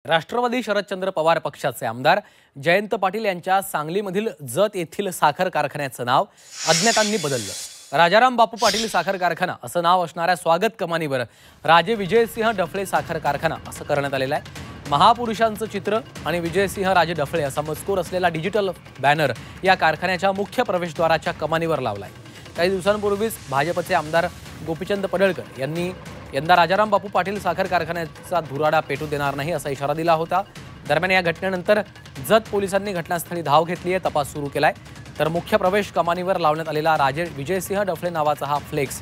राष्ट्रवादी शरदचंद्र पवार पक्षाचे आमदार जयंत पाटील यांच्या सांगलीमधील जत येथील साखर कारखान्याचं नाव अज्ञातांनी बदललं। राजाराम बापू पाटील साखर कारखाना असं नाव असणाऱ्या स्वागत कमानीवर राजे विजयसिंह डफळे साखर कारखाना असं करण्यात आलेलं आहे। महापुरुषांचं चित्र आणि विजयसिंह राजे डफळे असा मजकूर असलेला डिजिटल बॅनर या कारखान्याच्या मुख्य प्रवेशद्वाराच्या कमानीवर लावलाय। काही दिवसांपूर्वीच भाजपचे आमदार गोपीचंद पडळकर यांनी यंदा राजाराम बापू पाटील साखर कारखान्याचा धुराडा पेटू देणार नाही असा इशारा दिला होता। दरम्यान या घटनेनंतर जत पोलिसांनी घटनास्थळी धाव घेतली आहे, तपास सुरू केलाय। तर मुख्य प्रवेश कमानीवर लावण्यात आलेला राजे विजयसिंह डफळे नावाचा हा फ्लेक्स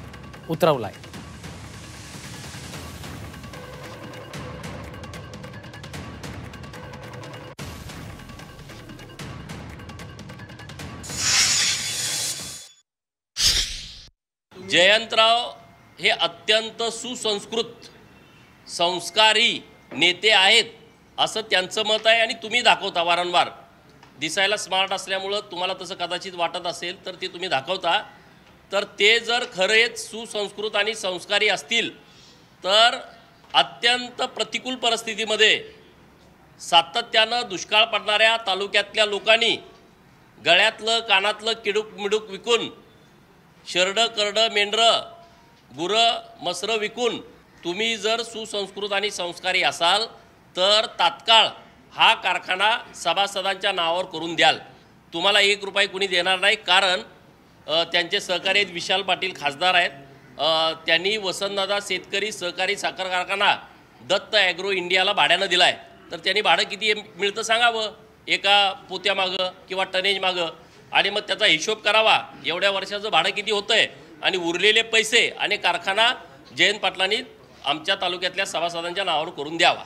उतरवलाय। जयंतराव हे अत्यंत सुसंस्कृत संस्कारी नेते आहेत असं त्यांचं मत आहे आणि तुम्ही दाखवता वारंवार। दिसायला स्मार्ट असल्यामुळे तुम्हाला तसं कदाचित वाटत असेल तर ते तुम्ही दाखवता। तर ते जर खरेच सुसंस्कृत आणि संस्कारी असतील तर अत्यंत प्रतिकूल परिस्थितीमध्ये सातत्यानं दुष्काळ पडणाऱ्या तालुक्यातल्या लोकांनी गळ्यातलं कानातलं किडूक मिडूक विकून शरड करड मेंढरं गुरं मसरं विकून तुम्ही जर सुसंस्कृत आणि संस्कारी असाल तर तात्काळ हा कारखाना सभासदांच्या नावावर करून द्याल। तुम्हाला 1 रुपया कुणी देणार नाही, कारण त्यांचे सहकारी आहेत, विशाल पाटील खासदार आहेत। त्यांनी वसंतदादा शेतकरी सहकारी साखर कारखाना दत्त ॲग्रो इंडियाला भाड्यानं दिला आहे। तर त्यांनी भाडं किती मिळतं सांगावं एका पोत्यामागं किंवा टनेज मागं, आणि मग त्याचा हिशोब करावा एवढ्या वर्षाचं भाडं किती होतं आहे आणि उरलेले पैसे आणि कारखाना जयंत पाटलांनी आमच्या तालुक्यातल्या सभासदांच्या नावावर करून द्यावा।